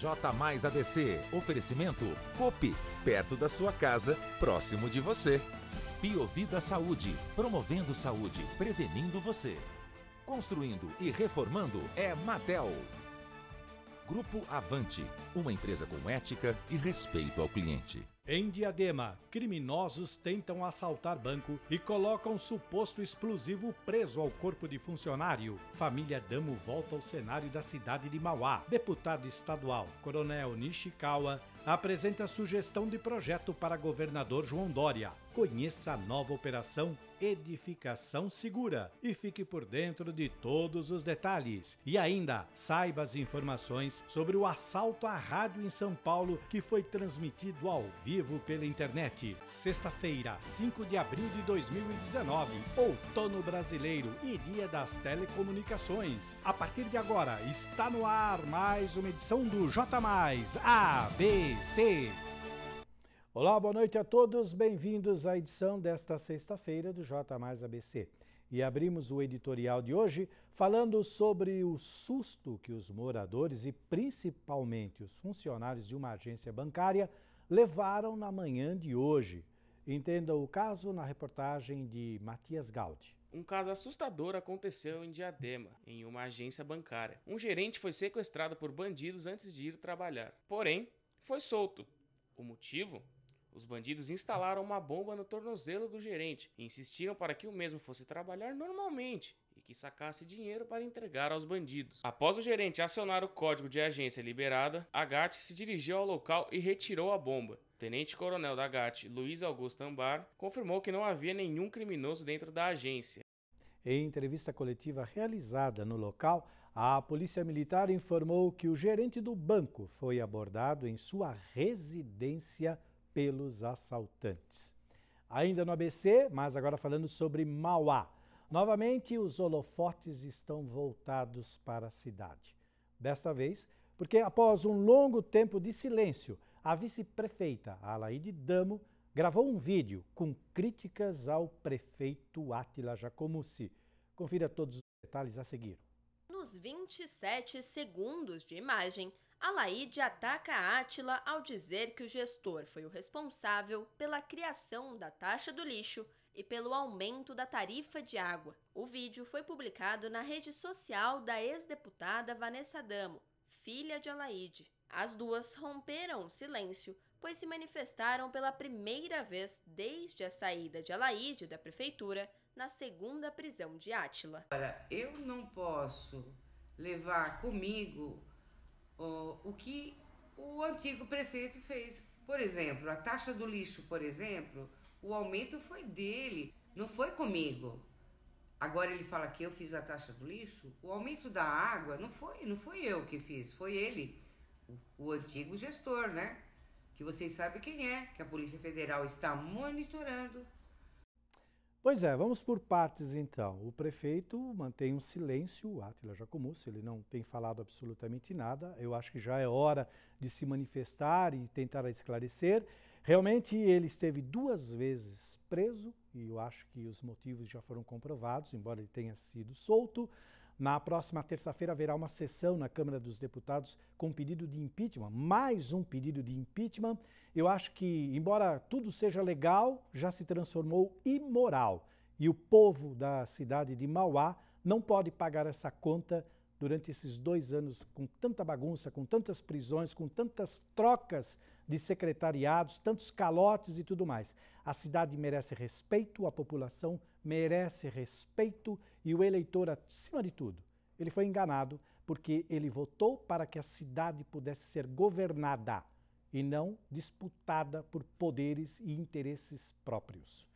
J Mais ABC. Oferecimento Coop, perto da sua casa, próximo de você. Biovida Saúde, promovendo saúde, prevenindo você. Construindo e reformando é Matel. Grupo Avante, uma empresa com ética e respeito ao cliente. Em Diadema, criminosos tentam assaltar banco e colocam suposto explosivo preso ao corpo de funcionário. Família Damo volta ao cenário da cidade de Mauá. Deputado estadual Coronel Nishikawa apresenta sugestão de projeto para governador João Dória. Conheça a nova operação Edificação Segura e fique por dentro de todos os detalhes. E ainda, saiba as informações sobre o assalto à rádio em São Paulo que foi transmitido ao vivo pela internet. Sexta-feira, 5 de abril de 2019, outono brasileiro e dia das telecomunicações. A partir de agora, está no ar mais uma edição do J Mais ABC. Olá, boa noite a todos, bem-vindos à edição desta sexta-feira do J Mais ABC. E abrimos o editorial de hoje falando sobre o susto que os moradores e principalmente os funcionários de uma agência bancária levaram na manhã de hoje. Entenda o caso na reportagem de Matias Gaudi. Um caso assustador aconteceu em Diadema, em uma agência bancária. Um gerente foi sequestrado por bandidos antes de ir trabalhar. Porém, foi solto. O motivo? Os bandidos instalaram uma bomba no tornozelo do gerente e insistiram para que o mesmo fosse trabalhar normalmente e que sacasse dinheiro para entregar aos bandidos. Após o gerente acionar o código de agência liberada, a GAT se dirigiu ao local e retirou a bomba. O tenente-coronel da GAT, Luiz Augusto Ambar, confirmou que não havia nenhum criminoso dentro da agência. Em entrevista coletiva realizada no local, a Polícia Militar informou que o gerente do banco foi abordado em sua residência pelos assaltantes. Ainda no ABC, mas agora falando sobre Mauá. Novamente, os holofotes estão voltados para a cidade. Desta vez, porque após um longo tempo de silêncio, a vice-prefeita Alaide Damo gravou um vídeo com críticas ao prefeito Átila Jacomussi. Confira todos os detalhes a seguir. Nos 27 segundos de imagem, Alaide ataca Átila ao dizer que o gestor foi o responsável pela criação da taxa do lixo e pelo aumento da tarifa de água. O vídeo foi publicado na rede social da ex-deputada Vanessa Damo, filha de Alaide. As duas romperam o silêncio, pois se manifestaram pela primeira vez desde a saída de Alaide da prefeitura na segunda prisão de Átila. Eu não posso levar comigo o que o antigo prefeito fez. Por exemplo, a taxa do lixo, por exemplo, o aumento foi dele, não foi comigo. Agora ele fala que eu fiz a taxa do lixo. O aumento da água não foi eu que fiz, foi ele, o antigo gestor, né? Que vocês sabem quem é, que a Polícia Federal está monitorando. Pois é, vamos por partes então. O prefeito mantém um silêncio, o Átila Jacomussi, ele não tem falado absolutamente nada. Eu acho que já é hora de se manifestar e tentar esclarecer. Realmente ele esteve 2 vezes preso e eu acho que os motivos já foram comprovados, embora ele tenha sido solto. Na próxima terça-feira haverá uma sessão na Câmara dos Deputados com pedido de impeachment, mais um pedido de impeachment. Eu acho que, embora tudo seja legal, já se transformou imoral. E o povo da cidade de Mauá não pode pagar essa conta durante esses 2 anos com tanta bagunça, com tantas prisões, com tantas trocas de secretariados, tantos calotes e tudo mais. A cidade merece respeito, a população merece respeito e o eleitor, acima de tudo, ele foi enganado porque ele votou para que a cidade pudesse ser governada e não disputada por poderes e interesses próprios.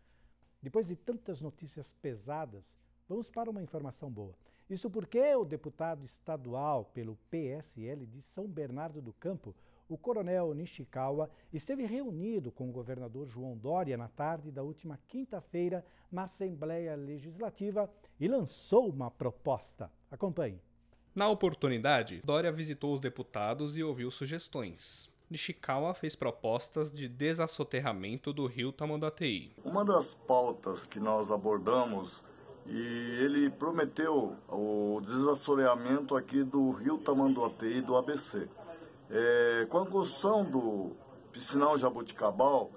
Depois de tantas notícias pesadas, vamos para uma informação boa. Isso porque o deputado estadual pelo PSL de São Bernardo do Campo, o coronel Nishikawa, esteve reunido com o governador João Dória na tarde da última quinta-feira na Assembleia Legislativa e lançou uma proposta. Acompanhe. Na oportunidade, Dória visitou os deputados e ouviu sugestões. Nishikawa fez propostas de desassoterramento do rio Tamanduateí. Uma das pautas que nós abordamos, e ele prometeu o desassoreamento aqui do rio Tamanduateí do ABC. Com a construção do piscinão Jaboticabal,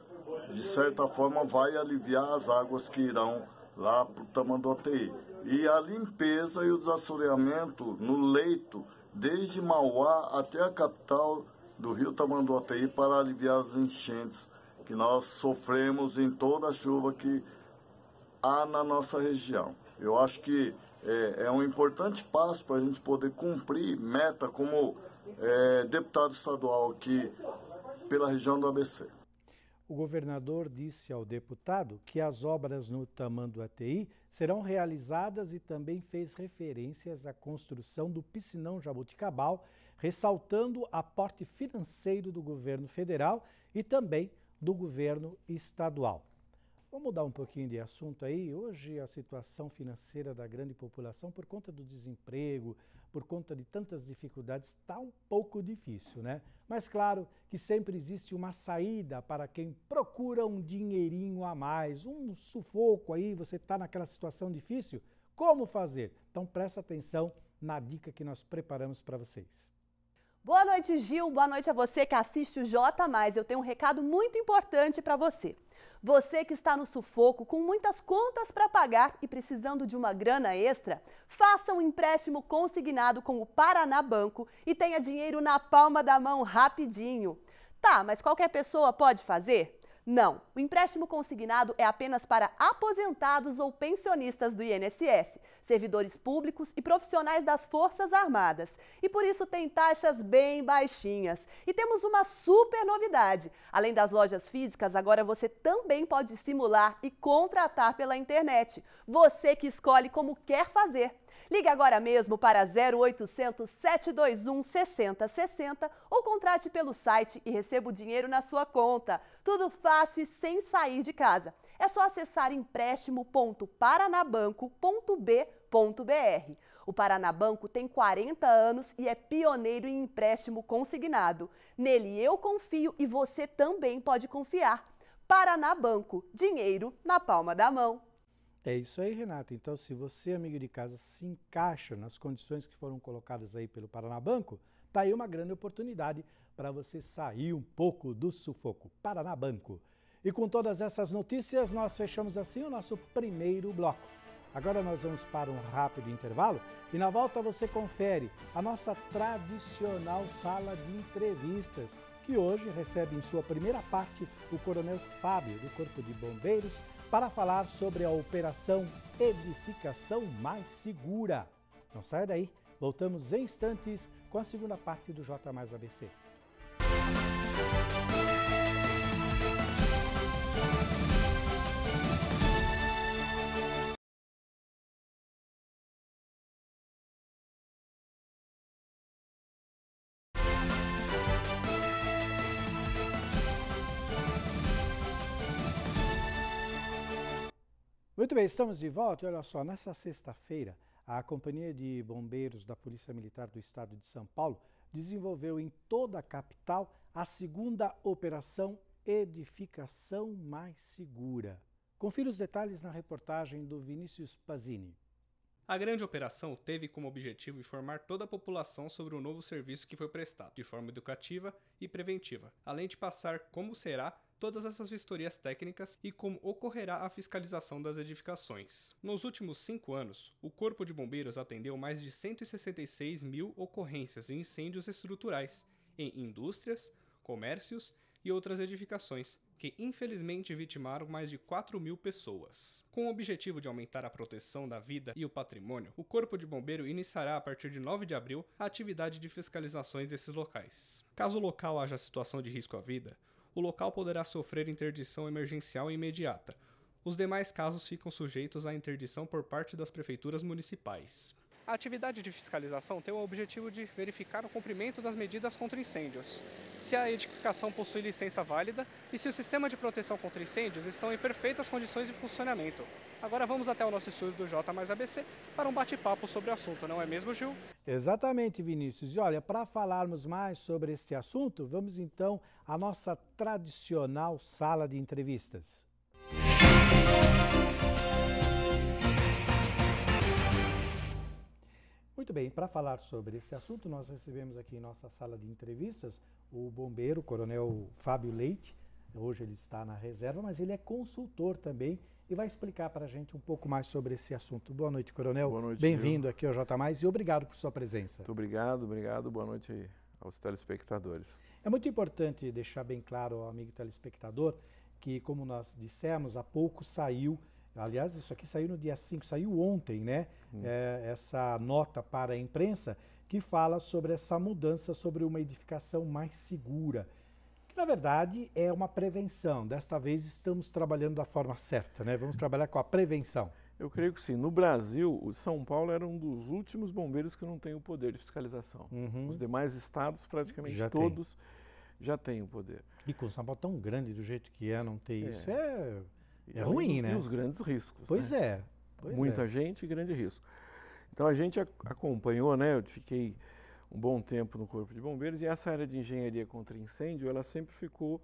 de certa forma vai aliviar as águas que irão lá para o Tamanduateí. E a limpeza e o desassoreamento no leito, desde Mauá até a capital do rio Tamanduateí, para aliviar as enchentes que nós sofremos em toda a chuva que há na nossa região. Eu acho que é um importante passo para a gente poder cumprir meta como deputado estadual aqui pela região do ABC. O governador disse ao deputado que as obras no Tamanduateí serão realizadas e também fez referências à construção do piscinão Jaboticabal, ressaltando o aporte financeiro do governo federal e também do governo estadual. Vamos mudar um pouquinho de assunto aí. Hoje a situação financeira da grande população, por conta do desemprego, por conta de tantas dificuldades, está um pouco difícil, né? Mas claro que sempre existe uma saída para quem procura um dinheirinho a mais, um sufoco aí, você está naquela situação difícil, como fazer? Então presta atenção na dica que nós preparamos para vocês. Boa noite, Gil. Boa noite a você que assiste o J+. Eu tenho um recado muito importante para você. Você que está no sufoco, com muitas contas para pagar e precisando de uma grana extra, faça um empréstimo consignado com o Paraná Banco e tenha dinheiro na palma da mão rapidinho. Tá, mas qualquer pessoa pode fazer? Não, o empréstimo consignado é apenas para aposentados ou pensionistas do INSS, servidores públicos e profissionais das Forças Armadas. E por isso tem taxas bem baixinhas. E temos uma super novidade. Além das lojas físicas, agora você também pode simular e contratar pela internet. Você que escolhe como quer fazer. Ligue agora mesmo para 0800 721 6060 ou contrate pelo site e receba o dinheiro na sua conta. Tudo fácil e sem sair de casa. É só acessar empréstimo.paranabanco.b.br. O Paraná Banco tem 40 anos e é pioneiro em empréstimo consignado. Nele eu confio e você também pode confiar. Paraná Banco, dinheiro na palma da mão. É isso aí, Renato. Então, se você, amigo de casa, se encaixa nas condições que foram colocadas aí pelo Paraná Banco, tá aí uma grande oportunidade para você sair um pouco do sufoco. Paraná Banco. E com todas essas notícias, nós fechamos assim o nosso primeiro bloco. Agora nós vamos para um rápido intervalo e na volta você confere a nossa tradicional sala de entrevistas, que hoje recebe em sua primeira parte o Coronel Fábio, do Corpo de Bombeiros, para falar sobre a Operação Edificação Mais Segura. Não saia daí, voltamos em instantes com a segunda parte do J mais ABC. Muito bem, estamos de volta e olha só, nessa sexta-feira, a Companhia de Bombeiros da Polícia Militar do Estado de São Paulo desenvolveu em toda a capital a segunda Operação Edificação Mais Segura. Confira os detalhes na reportagem do Vinícius Pazini. A grande operação teve como objetivo informar toda a população sobre o novo serviço que foi prestado, de forma educativa e preventiva, além de passar como será todas essas vistorias técnicas e como ocorrerá a fiscalização das edificações. Nos últimos 5 anos, o Corpo de Bombeiros atendeu mais de 166 mil ocorrências de incêndios estruturais em indústrias, comércios e outras edificações, que infelizmente vitimaram mais de 4 mil pessoas. Com o objetivo de aumentar a proteção da vida e o patrimônio, o Corpo de Bombeiro iniciará a partir de 9 de abril a atividade de fiscalizações desses locais. Caso o local haja situação de risco à vida, o local poderá sofrer interdição emergencial imediata. Os demais casos ficam sujeitos à interdição por parte das prefeituras municipais. A atividade de fiscalização tem o objetivo de verificar o cumprimento das medidas contra incêndios, se a edificação possui licença válida e se o sistema de proteção contra incêndios estão em perfeitas condições de funcionamento. Agora vamos até o nosso estúdio do J mais ABC para um bate-papo sobre o assunto, não é mesmo, Gil? Exatamente, Vinícius. E olha, para falarmos mais sobre este assunto, vamos então à nossa tradicional sala de entrevistas. Muito bem, para falar sobre esse assunto, nós recebemos aqui em nossa sala de entrevistas o bombeiro, o Coronel Fábio Leite. Hoje ele está na reserva, mas ele é consultor também e vai explicar para a gente um pouco mais sobre esse assunto. Boa noite, Coronel. Boa noite. Bem-vindo aqui ao J+, e obrigado por sua presença. Muito obrigado. Boa noite aos telespectadores. É muito importante deixar bem claro ao amigo telespectador que, como nós dissemos, há pouco saiu, aliás, isso aqui saiu no dia 5, saiu ontem, né? Essa nota para a imprensa que fala sobre essa mudança, sobre uma edificação mais segura. Que, na verdade, é uma prevenção. Desta vez estamos trabalhando da forma certa, né? Vamos trabalhar com a prevenção. Eu creio que sim. No Brasil, o São Paulo era um dos últimos bombeiros que não tem o poder de fiscalização. Os demais estados, praticamente todos, já têm o poder. E com o São Paulo tão grande do jeito que é, não ter isso é ruim, né? E os grandes riscos. Pois né? é. Muita gente e grande risco. Então a gente acompanhou, né? Eu fiquei um bom tempo no Corpo de Bombeiros e essa área de engenharia contra incêndio, ela sempre ficou,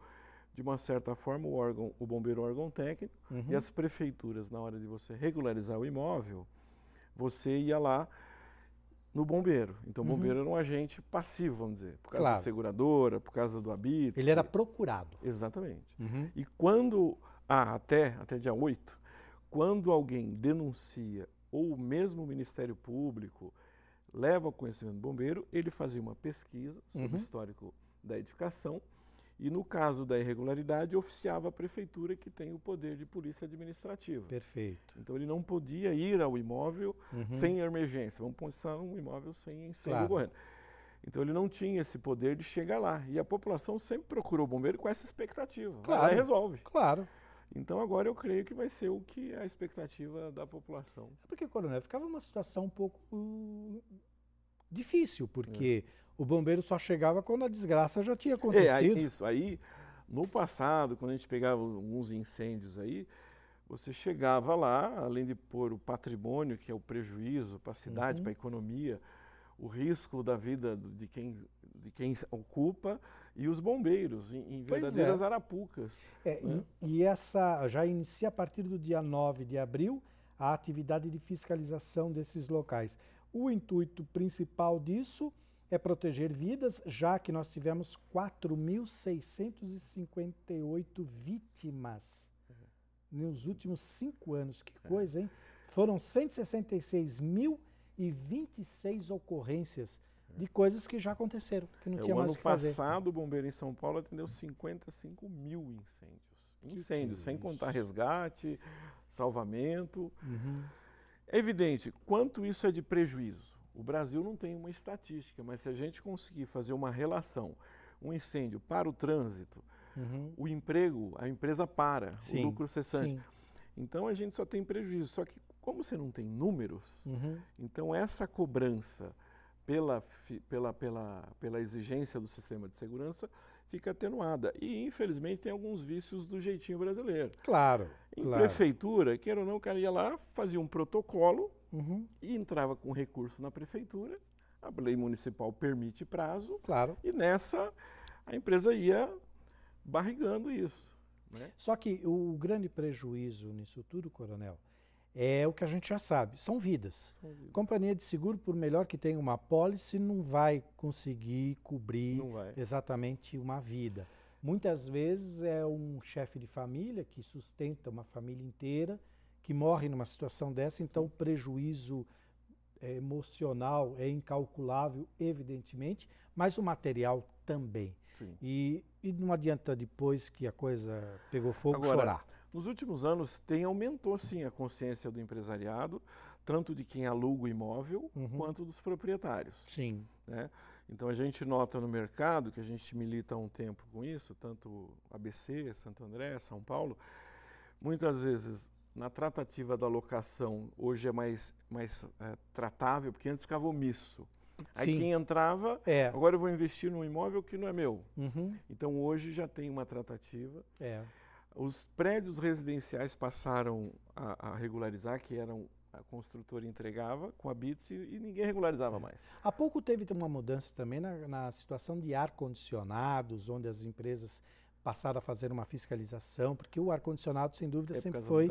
de uma certa forma, o bombeiro órgão técnico e as prefeituras, na hora de você regularizar o imóvel, você ia lá no bombeiro. Então o bombeiro era um agente passivo, vamos dizer, por causa da seguradora, por causa do habite. Ele era procurado. Exatamente. E quando, até dia 8, quando alguém denuncia ou mesmo o Ministério Público leva ao conhecimento do bombeiro, ele fazia uma pesquisa sobre o histórico da edificação e, no caso da irregularidade, oficiava a prefeitura que tem o poder de polícia administrativa. Perfeito. Então ele não podia ir ao imóvel sem emergência. Vamos pensar num imóvel sem incêndio ocorrendo. Então ele não tinha esse poder de chegar lá. E a população sempre procurou o bombeiro com essa expectativa. Vai lá e resolve. Claro. Então agora eu creio que vai ser o que é a expectativa da população. É porque, Coronel, ficava uma situação um pouco difícil, porque o bombeiro só chegava quando a desgraça já tinha acontecido. Isso. Aí, no passado, quando a gente pegava alguns incêndios aí, você chegava lá, além de pôr o patrimônio, que é o prejuízo para a cidade, para a economia, o risco da vida de quem ocupa, e os bombeiros, em verdadeiras arapucas. Né? E essa já inicia a partir do dia 9 de abril a atividade de fiscalização desses locais. O intuito principal disso é proteger vidas, já que nós tivemos 4.658 vítimas nos últimos 5 anos. Que coisa, hein? Foram 166.026 ocorrências de coisas que já aconteceram, que não tinha mais o que fazer. O ano passado, o bombeiro em São Paulo atendeu 55 mil incêndios. Sem contar resgate, salvamento. É evidente, quanto isso é de prejuízo. O Brasil não tem uma estatística, mas se a gente conseguir fazer uma relação, um incêndio para o trânsito, o emprego, a empresa para, o lucro cessante. Então a gente só tem prejuízo. Só que como você não tem números, então essa cobrança pela exigência do sistema de segurança fica atenuada. E, infelizmente, tem alguns vícios do jeitinho brasileiro. Claro. Em prefeitura, queira ou não, o cara ia lá, fazia um protocolo e entrava com recurso na prefeitura. A lei municipal permite prazo. Claro. E nessa, a empresa ia barrigando isso. Né? Só que o grande prejuízo nisso tudo, Coronel, é o que a gente já sabe, são vidas. Companhia de seguro, por melhor que tenha uma apólice, não vai conseguir cobrir exatamente uma vida. Muitas vezes é um chefe de família que sustenta uma família inteira, que morre numa situação dessa, então o prejuízo emocional é incalculável, evidentemente, mas o material também. E não adianta depois que a coisa pegou fogo chorar. Nos últimos anos, aumentou sim a consciência do empresariado, tanto de quem aluga o imóvel, quanto dos proprietários. Sim. Né? Então a gente nota no mercado, que a gente milita há um tempo com isso, tanto ABC, Santo André, São Paulo, muitas vezes na tratativa da locação, hoje é mais tratável, porque antes ficava omisso. Aí quem entrava, agora eu vou investir num imóvel que não é meu. Então hoje já tem uma tratativa. Os prédios residenciais passaram a regularizar, que a construtora entregava com a BITS e ninguém regularizava mais. Há pouco teve uma mudança também na situação de ar-condicionados, onde as empresas passaram a fazer uma fiscalização, porque o ar-condicionado, sem dúvida, sempre foi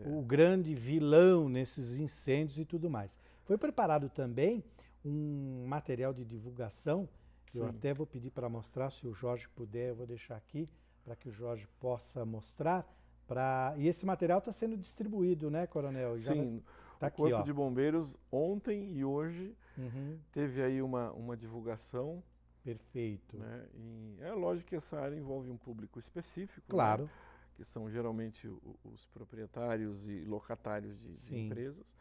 o grande vilão nesses incêndios e tudo mais. Foi preparado também um material de divulgação, eu até vou pedir para mostrar, se o Jorge puder, eu vou deixar aqui, para que o Jorge possa mostrar. E esse material está sendo distribuído, né, Coronel? Sim, tá o aqui, Corpo de Bombeiros ontem e hoje teve aí uma divulgação. Perfeito. Né, e é lógico que essa área envolve um público específico. Claro. Né, que são geralmente os proprietários e locatários de empresas.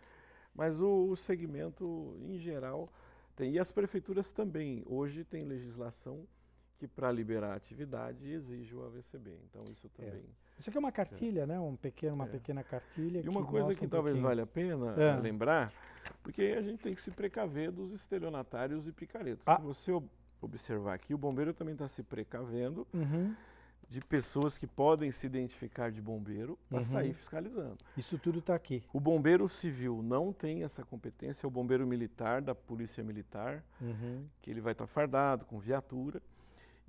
Mas o segmento, em geral, tem. E as prefeituras também. Hoje tem legislação que, para liberar a atividade, exige o AVCB. Então, isso também... Isso aqui é uma cartilha, né? Uma pequena cartilha. E uma coisa que talvez valha a pena lembrar, porque a gente tem que se precaver dos estelionatários e picaretas. Se você observar aqui, o bombeiro também está se precavendo de pessoas que podem se identificar de bombeiro para sair fiscalizando. Isso tudo está aqui. O bombeiro civil não tem essa competência, é o bombeiro militar da Polícia Militar, que ele vai estar fardado com viatura.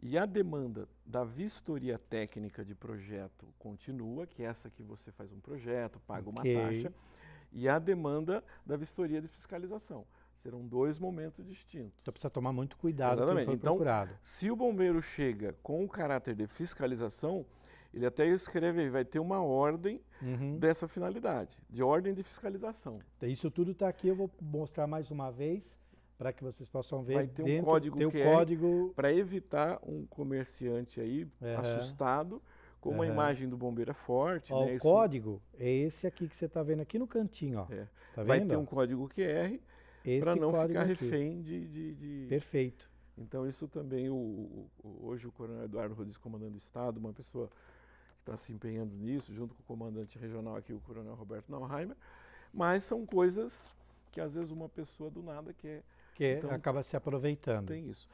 E a demanda da vistoria técnica de projeto continua, que é essa que você faz um projeto, paga uma taxa, e a demanda da vistoria de fiscalização. Serão 2 momentos distintos. Então precisa tomar muito cuidado com o que foi procurado. Se o bombeiro chega com o caráter de fiscalização, ele até escreve, vai ter uma ordem dessa finalidade, de ordem de fiscalização. Isso tudo está aqui, eu vou mostrar mais uma vez, para que vocês possam ver. Vai ter um código QR para evitar um comerciante aí assustado, como a imagem do bombeiro é forte. Ó, né, o código é esse aqui que você está vendo aqui no cantinho. Ó. Tá vai vendo? ter um código QR para não ficar refém de... Perfeito. Então isso também, hoje o Coronel Eduardo Rodrigues, comandante do Estado, uma pessoa que está se empenhando nisso, junto com o comandante regional aqui, o Coronel Roberto Nauheimer, mas são coisas que às vezes uma pessoa do nada quer... Então, acaba se aproveitando. Tem isso.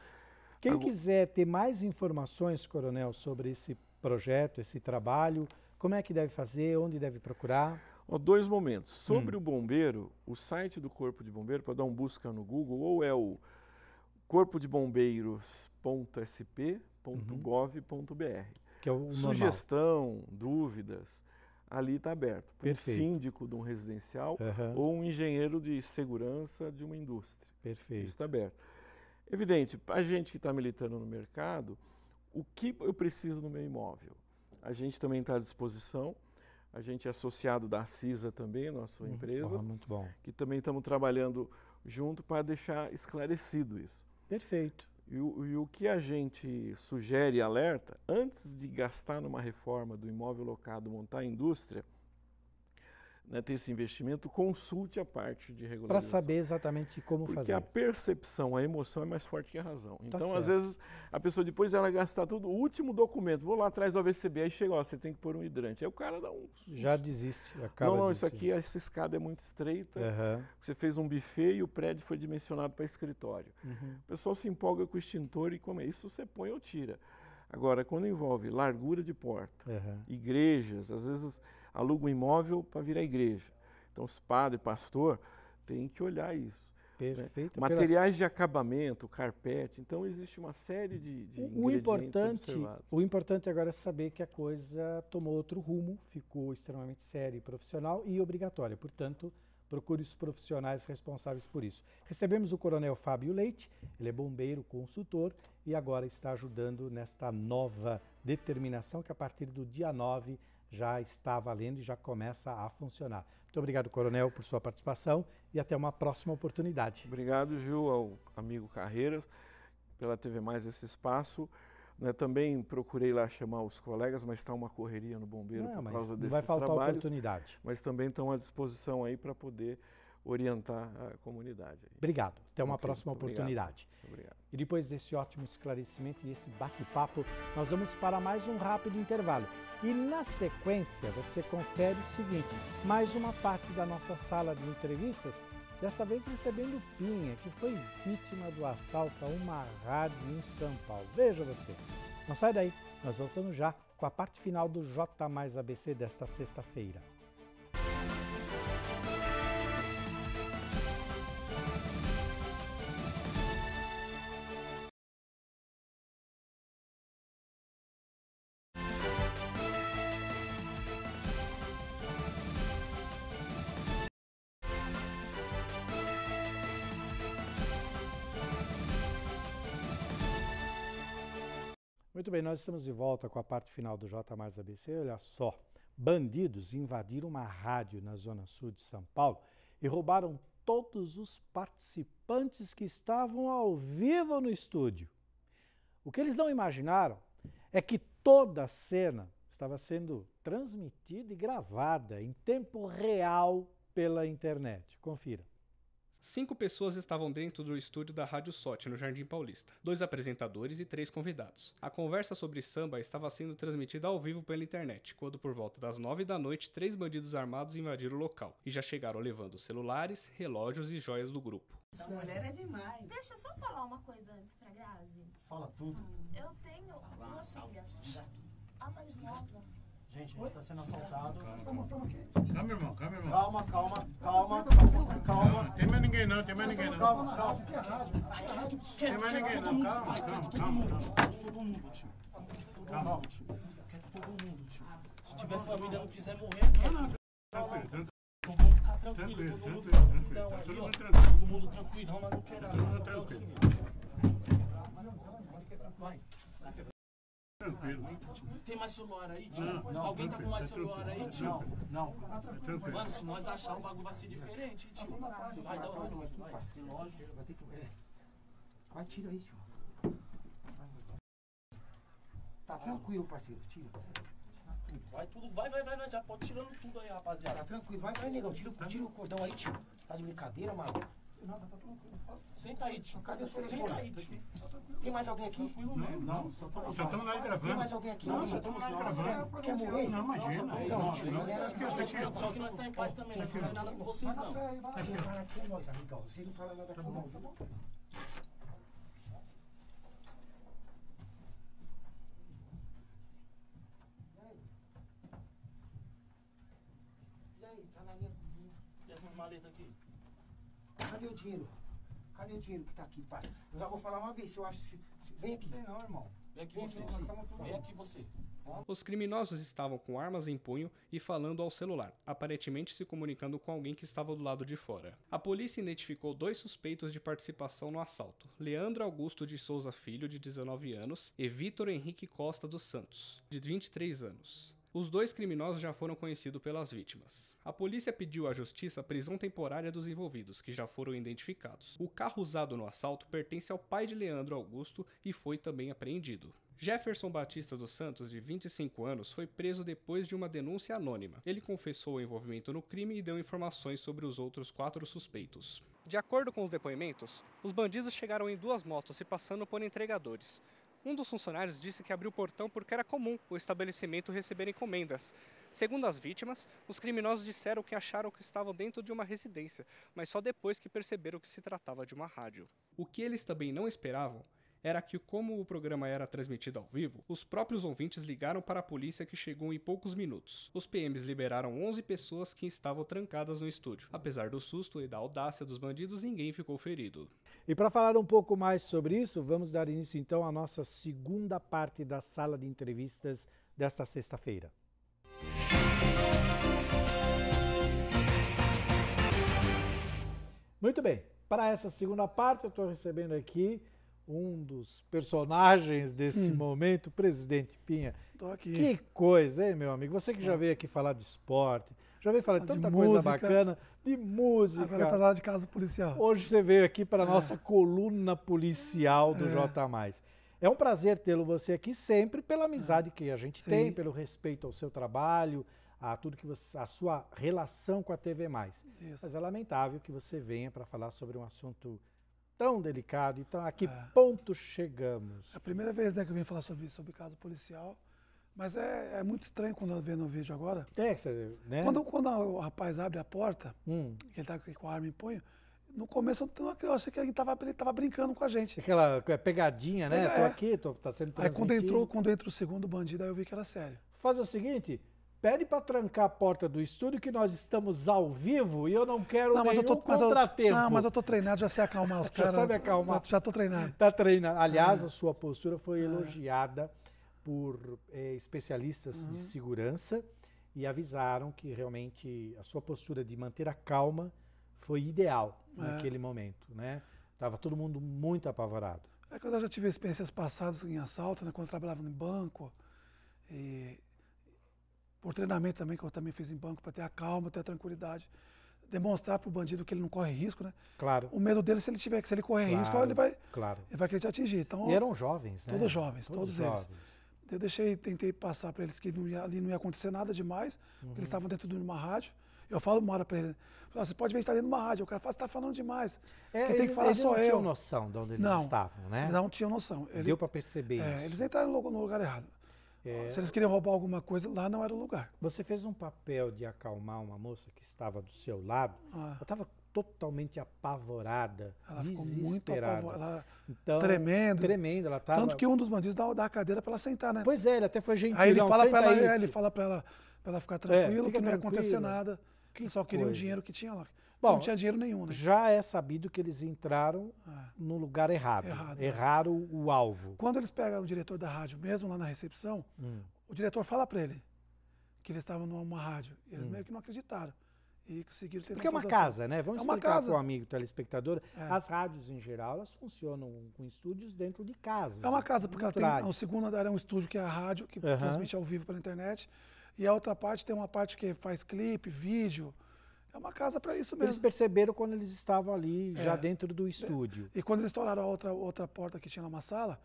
Quem quiser ter mais informações, Coronel, sobre esse projeto, esse trabalho, como é que deve fazer, onde deve procurar? 2 momentos. Sobre o bombeiro, o site do Corpo de Bombeiro, para dar uma busca no Google, ou é o corpodeBombeiros.sp.gov.br. Que é o Sugestão, dúvidas, ali está aberto. Para um síndico de um residencial ou um engenheiro de segurança de uma indústria. Perfeito. Isso está aberto. Evidente, a gente que está militando no mercado, o que eu preciso no meu imóvel? A gente também está à disposição. A gente é associado da CISA também, nossa empresa. Muito bom. Que também estamos trabalhando junto para deixar esclarecido isso. Perfeito. E o que a gente sugere e alerta, antes de gastar numa reforma do imóvel locado, montar a indústria, né, ter esse investimento, consulte a parte de regularização. Para saber exatamente como fazer. Porque a percepção, a emoção é mais forte que a razão. Então, às vezes, a pessoa depois ela gastar tudo, o último documento, vou lá atrás do AVCB, aí chega, você tem que pôr um hidrante. Aí o cara dá um... Já desiste, acaba Não, isso aqui, essa escada é muito estreita, você fez um buffet e o prédio foi dimensionado para escritório. O pessoal se empolga com o extintor e como é isso, você põe ou tira. Agora, quando envolve largura de porta, igrejas, às vezes aluga um imóvel para virar igreja. Então, os padres, pastor, têm que olhar isso. Perfeito. Né? Materiais de acabamento, carpete. Então, existe uma série de ingredientes observados. O importante agora é saber que a coisa tomou outro rumo, ficou extremamente séria e profissional e obrigatória. Portanto, procure os profissionais responsáveis por isso. Recebemos o Coronel Fábio Leite, ele é bombeiro, consultor e agora está ajudando nesta nova determinação que a partir do dia 9 já está valendo e já começa a funcionar. Muito obrigado, Coronel, por sua participação e até uma próxima oportunidade. Obrigado, Gil, ao amigo Carreiras, pela TV Mais esse espaço. Né, também procurei lá chamar os colegas, mas está uma correria no bombeiro por causa desses trabalhos. Não vai faltar oportunidade. Mas também estão à disposição aí para poder orientar a comunidade. Aí. Obrigado. Até uma próxima oportunidade. Obrigado. E depois desse ótimo esclarecimento e esse bate-papo, nós vamos para mais um rápido intervalo. E na sequência você confere o seguinte, mais uma parte da nossa sala de entrevistas, dessa vez recebendo Pinha, que foi vítima do assalto a uma rádio em São Paulo. Veja você. Não sai daí, nós voltamos já com a parte final do J mais ABC desta sexta-feira. Muito bem, nós estamos de volta com a parte final do J mais ABC. Olha só, bandidos invadiram uma rádio na zona sul de São Paulo e roubaram todos os participantes que estavam ao vivo no estúdio. O que eles não imaginaram é que toda a cena estava sendo transmitida e gravada em tempo real pela internet. Confira. 5 pessoas estavam dentro do estúdio da Rádio Sote, no Jardim Paulista. 2 apresentadores e 3 convidados. A conversa sobre samba estava sendo transmitida ao vivo pela internet, quando por volta das 9 da noite, 3 bandidos armados invadiram o local e já chegaram levando celulares, relógios e joias do grupo. Essa mulher é demais. Deixa eu só falar uma coisa antes pra Grazi. Fala tudo. Eu tenho uma filha, a mais nova. Gente, a gente tá sendo assaltado. Calma, irmão, calma, irmão. Calma. Não tem mais ninguém não, tem mais ninguém não. Calma. Tem mais ninguém não, calma. Todo mundo, tio. Calma. Quer todo mundo, tio. Se tiver família não quiser morrer, Tranquilo. Então vamos ficar tranquilo. Todo mundo tranquilão aí, ó. Todo mundo tranquilão, mas não quer nada. Tranquilo. Vai. Tranquilo. Tem mais celular aí, tio? Não, Alguém tá com mais celular aí, tio? Não. Tranquilo. Mano, se nós achar o bagulho vai ser diferente, tio. Vai dar o relógio, vai. Relógio. Vai ter que... Vai, tira aí, tio. Tá tranquilo, parceiro, tira. Vai tudo, vai, já pode tirando tudo aí, rapaziada. Tá tranquilo, vai, negão, tira o cordão aí, tio. Tá de brincadeira, mano? Não, tá tranquilo. Senta aí, tio. Cadê o seu Senta aí, tio. Tem mais alguém aqui? Não, só estamos lá gravando. Tem mais alguém aqui? Não, só estamos lá gravando. Quer morrer? Não, imagina. Não, tio. Só que nós tá em paz também, não faz nada com vocês, não. Você fala aqui, nós, amigão. Você não fala nada aqui, não, viu? E aí, tá na linha? E essas maletas aqui? Cadê o dinheiro? Cadê o dinheiro que tá aqui, pai? Eu já vou falar uma vez, se eu acho... Vem aqui. Não, irmão. Vem aqui você. Vem aqui você. Os criminosos estavam com armas em punho e falando ao celular, aparentemente se comunicando com alguém que estava do lado de fora. A polícia identificou 2 suspeitos de participação no assalto: Leandro Augusto de Souza Filho, de 19 anos, e Vitor Henrique Costa dos Santos, de 23 anos. Os 2 criminosos já foram conhecidos pelas vítimas. A polícia pediu à justiça a prisão temporária dos envolvidos, que já foram identificados. O carro usado no assalto pertence ao pai de Leandro Augusto e foi também apreendido. Jefferson Batista dos Santos, de 25 anos, foi preso depois de uma denúncia anônima. Ele confessou o envolvimento no crime e deu informações sobre os outros 4 suspeitos. De acordo com os depoimentos, os bandidos chegaram em 2 motos se passando por entregadores. Um dos funcionários disse que abriu o portão porque era comum o estabelecimento receber encomendas. Segundo as vítimas, os criminosos disseram que acharam que estavam dentro de uma residência, mas só depois que perceberam que se tratava de uma rádio. O que eles também não esperavam era que, como o programa era transmitido ao vivo, os próprios ouvintes ligaram para a polícia, que chegou em poucos minutos. Os PMs liberaram 11 pessoas que estavam trancadas no estúdio. Apesar do susto e da audácia dos bandidos, ninguém ficou ferido. E para falar um pouco mais sobre isso, vamos dar início então à nossa segunda parte da sala de entrevistas desta sexta-feira. Muito bem, para essa segunda parte eu estou recebendo aqui um dos personagens desse momento, o presidente Pinha. Tô aqui. Que coisa, hein, meu amigo? Você que já veio aqui falar de esporte, já veio falar de tanta coisa bacana, de música. Agora vai falar de caso policial. Hoje você veio aqui para a nossa coluna policial do J+. É um prazer tê-lo você aqui sempre, pela amizade que a gente tem, pelo respeito ao seu trabalho, a tudo que você, a sua relação com a TV+. Isso. Mas é lamentável que você venha para falar sobre um assunto tão delicado. Então, a que ponto chegamos? É a primeira vez, né, que eu venho falar sobre caso policial, mas é muito estranho quando eu vejo no vídeo agora. Né? Quando o rapaz abre a porta, que ele tá com a arma em punho, no começo eu achei que ele tava brincando com a gente. Aquela pegadinha, né? Tô aqui, tá sendo transmitido. Aí quando entra o segundo bandido, aí eu vi que era sério. Faz o seguinte, pede para trancar a porta do estúdio, que nós estamos ao vivo e eu não quero nenhum contratempo. Não, mas eu tô treinado, já sei acalmar os caras. Já sabe acalmar. Já tô treinado. Tá treinado. Aliás, a sua postura foi elogiada por especialistas de segurança e avisaram que realmente a sua postura de manter a calma foi ideal naquele momento, né? Tava todo mundo muito apavorado. É que eu já tive experiências passadas em assalto, né, quando eu trabalhava em banco, e por treinamento também, que eu também fiz em banco, para ter a calma, ter a tranquilidade, demonstrar para o bandido que ele não corre risco, né? Claro. O medo dele, se ele correr risco, ele vai querer te atingir. Então, e eram jovens, né? Todos jovens, todos eles. Jovens. Eu tentei passar para eles que ali não ia acontecer nada demais, porque eles estavam dentro de uma rádio. Eu falo uma hora para ele, você pode ver que está dentro de uma rádio. O cara fala, você está falando demais. Quem tem que falar só eu. Eles não tinham noção de onde eles estavam, né? Não tinham noção. Deu para perceber isso. Eles entraram no lugar errado. Se eles queriam roubar alguma coisa, lá não era o lugar. Você fez um papel de acalmar uma moça que estava do seu lado. Ela estava totalmente apavorada, ela desesperada. Ficou muito apavorada, então, tremendo. Ela tava... Tanto que um dos bandidos dá a cadeira para ela sentar, né? Pois é, ele até foi gentil. Aí ele fala para ela, ela ficar tranquila, que não ia acontecer nada. Que só queria o dinheiro que tinha lá. Bom, não tinha dinheiro nenhum, né? Já é sabido que eles entraram no lugar errado. Erraram o alvo. Quando eles pegam o diretor da rádio, mesmo lá na recepção, o diretor fala para ele que eles estavam numa rádio. Eles meio que não acreditaram. E conseguiram ter. Porque é uma casa, né? Vamos explicar para o amigo telespectador. As rádios, em geral, elas funcionam com estúdios dentro de casas. É uma casa, porque ela tem, o segundo andar é um estúdio que é a rádio, que transmite ao vivo pela internet. E a outra parte tem uma parte que faz clipe, vídeo. É uma casa para isso mesmo. Eles perceberam quando eles estavam ali, já dentro do estúdio. E quando eles estouraram a outra porta que tinha lá uma sala,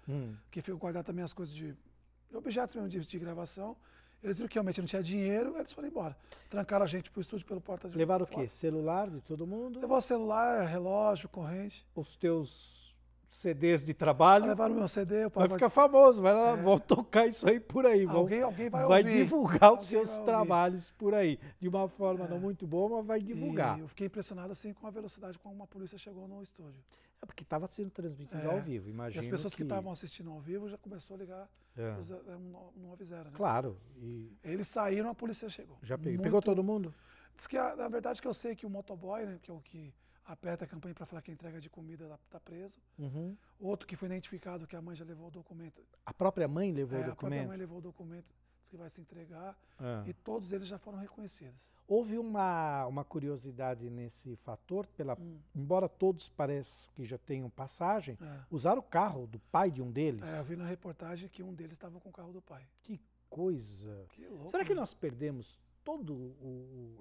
que ficou guardar também as coisas de objetos mesmo de gravação, eles viram que realmente não tinha dinheiro, eles foram embora. Trancaram a gente pro estúdio pelo porta de Levaram o quê? Celular de todo mundo? Levou celular, relógio, corrente. Os teus CDs de trabalho? Levaram o meu CD. Vai ficar famoso, vai lá, vão tocar isso aí por aí. Alguém vai ouvir. Vai divulgar divulgar os seus trabalhos por aí. De uma forma não muito boa, mas vai divulgar. E eu fiquei impressionado assim com a velocidade com como a polícia chegou no estúdio. É porque estava sendo transmitido ao vivo, imagina. E as pessoas que estavam assistindo ao vivo já começou a ligar no 190, né? Claro. Eles saíram, a polícia chegou. Já pegou todo mundo? Diz que, na verdade, que eu sei que o motoboy, né, que é o que aperta a campanha para falar que a entrega de comida está preso. Outro que foi identificado que a mãe já levou o documento. A própria mãe levou o documento? A própria mãe levou o documento, diz que vai se entregar. E todos eles já foram reconhecidos. Houve uma curiosidade nesse fator, embora todos pareçam que já tenham passagem, usaram o carro do pai de um deles. Eu vi na reportagem que um deles estava com o carro do pai. Que coisa! Que louco, será que nós perdemos todo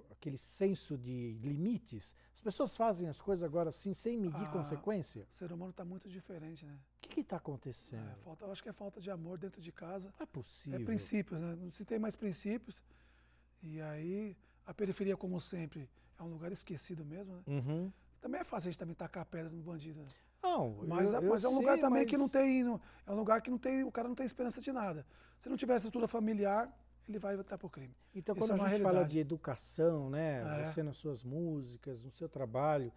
aquele senso de limites? As pessoas fazem as coisas agora assim, sem medir consequência? O ser humano está muito diferente, né? O que está acontecendo? Eu acho que é falta de amor dentro de casa. Não é possível. É princípios, né? Se tem mais princípios, e aí a periferia, como sempre, é um lugar esquecido mesmo, né? Também é fácil a gente também tacar pedra no bandido, né? Não, mas é um lugar também que não tem, é um lugar que não tem, o cara não tem esperança de nada. Se não tiver estrutura familiar, ele vai voltar para o crime. Então, quando a gente fala de educação, né? Você nas suas músicas, no seu trabalho,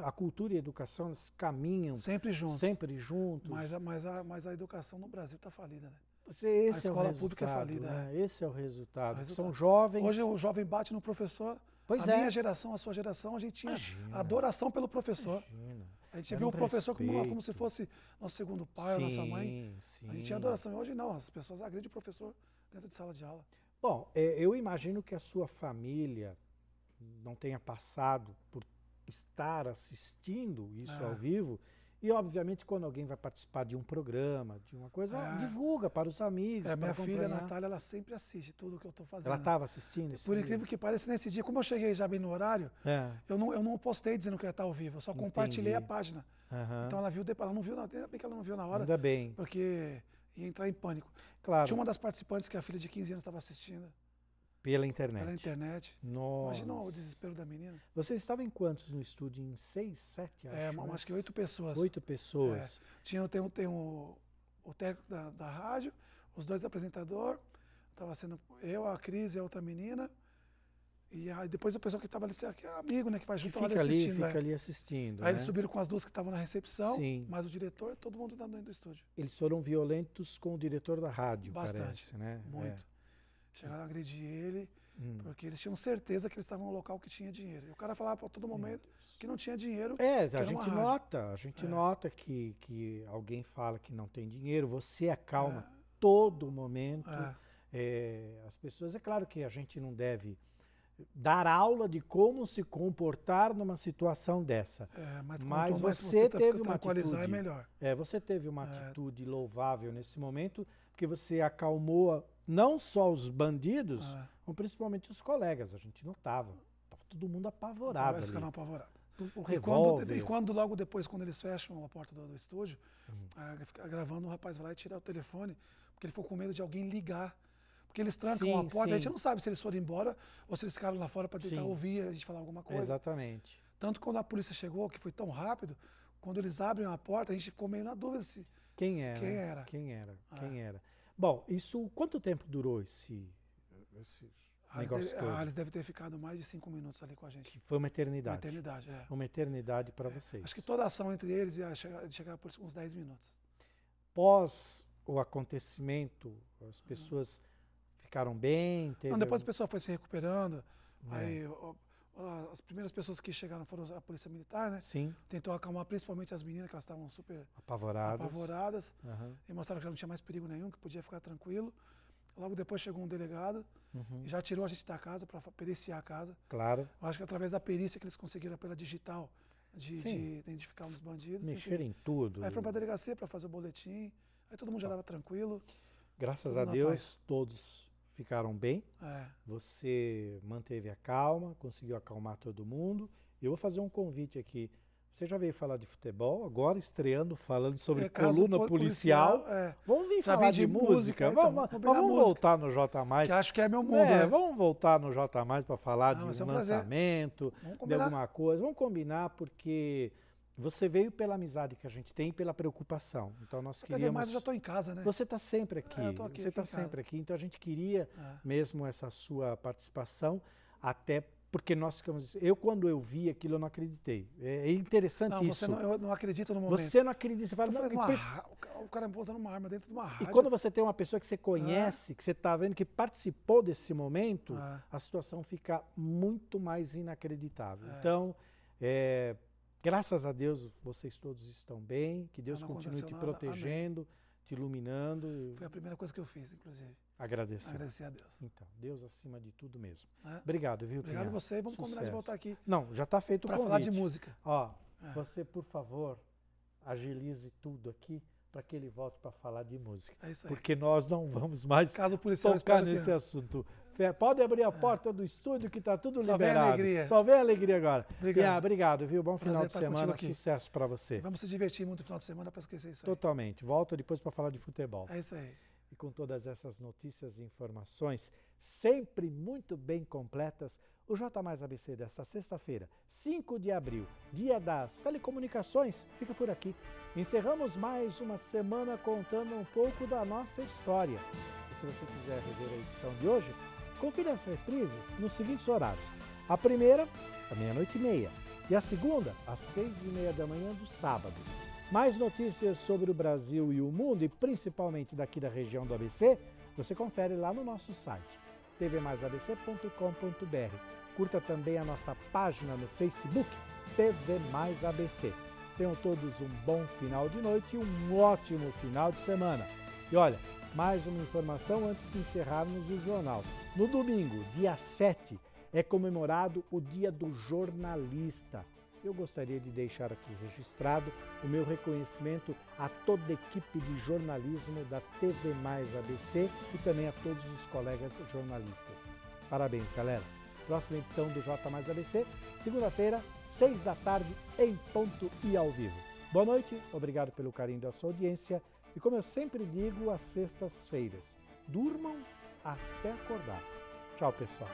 a cultura e a educação, eles caminham sempre juntos. Mas a educação no Brasil está falida, né? A escola pública é falida. Né? Esse é o resultado. São jovens. Hoje o jovem bate no professor. Minha geração, a sua geração, a gente tinha adoração pelo professor. A gente viu o professor como se fosse nosso segundo pai, nossa mãe. A gente tinha adoração. E hoje não, as pessoas agredem o professor dentro de sala de aula. Bom, eu imagino que a sua família não tenha passado por estar assistindo isso ao vivo. E, obviamente, quando alguém vai participar de um programa, de uma coisa, divulga para os amigos. Minha filha, Natália, ela sempre assiste tudo que eu estou fazendo. Ela estava assistindo esse Por incrível que pareça, nesse dia, como eu cheguei já bem no horário, eu não postei dizendo que ia estar ao vivo, eu só compartilhei a página. Então ela viu, ela não viu, ainda bem que ela não viu na hora. Ainda bem. Porque ia entrar em pânico. Claro. Tinha uma das participantes que a filha de 15 anos estava assistindo. Pela internet. Pela internet. Nossa. Imagina o desespero da menina. Você estava em quantos no estúdio? Em 6, 7, acho? Acho que 8 pessoas. 8 pessoas. Tem o técnico da rádio, os 2 apresentadores, estava sendo eu, a Cris e a outra menina. E aí depois o pessoal que estava ali, que é amigo, né, que vai junto fica ali assistindo. Aí eles subiram com as 2 que estavam na recepção, Sim. mas o diretor, todo mundo dentro do estúdio. Eles foram violentos com o diretor da rádio, Bastante, parece, né? Muito. Chegaram a agredir ele, porque eles tinham certeza que eles estavam no local que tinha dinheiro. E o cara falava a todo momento que não tinha dinheiro. A gente nota que alguém fala que não tem dinheiro, você acalma todo momento as pessoas. É claro que a gente não deve dar aula de como se comportar numa situação dessa. Mas você teve uma atitude, atitude, é melhor. Você teve uma atitude louvável nesse momento, porque você acalmou não só os bandidos, mas principalmente os colegas. A gente notava, estava todo mundo apavorado. Eles ficaram apavorados. E quando logo depois, quando eles fecham a porta do estúdio, gravando, o rapaz vai lá e tira o telefone, porque ele ficou com medo de alguém ligar. Porque eles trancam a porta, a gente não sabe se eles foram embora ou se eles ficaram lá fora para tentar ouvir a gente falar alguma coisa. Exatamente. Tanto quando a polícia chegou, que foi tão rápido, quando eles abrem a porta, a gente ficou meio na dúvida se quem era. Bom, quanto tempo durou esse negócio todo? Eles devem ter ficado mais de 5 minutos ali com a gente. Que foi uma eternidade. Uma eternidade, Uma eternidade para vocês. Acho que toda a ação entre eles ia chegar por uns 10 minutos. Pós o acontecimento, as pessoas ficaram bem? Depois a pessoa foi se recuperando. Aí as primeiras pessoas que chegaram foram a polícia militar, né? Sim. Tentou acalmar principalmente as meninas, que elas estavam super apavoradas. E mostraram que já não tinha mais perigo nenhum, que podia ficar tranquilo. Logo depois chegou um delegado e já tirou a gente da casa para periciar a casa. Claro. Eu acho que através da perícia que eles conseguiram pela digital de identificar os bandidos. Mexer em tudo. Aí foram para a delegacia para fazer o boletim. Aí todo mundo já estava tranquilo. Graças a Deus, todos ficaram bem. Você manteve a calma, conseguiu acalmar todo mundo. Eu vou fazer um convite aqui. Você já veio falar de futebol, agora estreando, falando sobre coluna policial. Vamos vir falar de música. Vamos voltar no J+. Que acho que é meu mundo, né? Vamos voltar no J+, para falar de um lançamento, de alguma coisa. Vamos combinar, porque você veio pela amizade que a gente tem e pela preocupação. Então nós queríamos... Mas eu já estou em casa, né? Você está sempre aqui. Eu tô aqui, você está sempre aqui. Então a gente queria mesmo essa sua participação, até porque nós ficamos... quando eu vi aquilo, eu não acreditei. É interessante isso. Eu não acredito no momento. Você não acredita. Você fala, o cara botando uma arma dentro de uma rádio. E quando você tem uma pessoa que você conhece, que você está vendo que participou desse momento, a situação fica muito mais inacreditável. Então, graças a Deus, vocês todos estão bem, que Deus continue te protegendo, te iluminando. Foi a primeira coisa que eu fiz, inclusive. Agradecer a Deus. Então, Deus acima de tudo mesmo. Obrigado, viu, Obrigado a você, vamos combinar de voltar aqui. Não, já está feito o convite. Para falar de música. Você, por favor, agilize tudo aqui para que ele volte para falar de música. É isso aí. Porque nós não vamos mais policial tocar nesse assunto. Pode abrir a porta do estúdio que está tudo liberado. Só vem alegria agora. Obrigado, viu? Bom final de semana, sucesso para você. Vamos se divertir muito no final de semana para esquecer isso aí. Totalmente. Volta depois para falar de futebol. É isso aí. E com todas essas notícias e informações, sempre muito bem completas, o J+ ABC desta sexta-feira, 5 de abril, dia das telecomunicações, fica por aqui. Encerramos mais uma semana contando um pouco da nossa história. E se você quiser rever a edição de hoje, confira as reprises nos seguintes horários. A primeira, à 00:30, e a segunda, às 6:30 da manhã do sábado. Mais notícias sobre o Brasil e o mundo, e principalmente daqui da região do ABC, você confere lá no nosso site, tvmaisabc.com.br. Curta também a nossa página no Facebook, TV Mais ABC. Tenham todos um bom final de noite e um ótimo final de semana. E olha, mais uma informação antes de encerrarmos o jornal. No domingo, dia 7, é comemorado o Dia do Jornalista. Eu gostaria de deixar aqui registrado o meu reconhecimento a toda a equipe de jornalismo da TV Mais ABC e também a todos os colegas jornalistas. Parabéns, galera! Próxima edição do J+ ABC, segunda-feira, 6h, em ponto e ao vivo. Boa noite, obrigado pelo carinho da sua audiência e, como eu sempre digo, às sextas-feiras, durmam até acordar. Tchau, pessoal!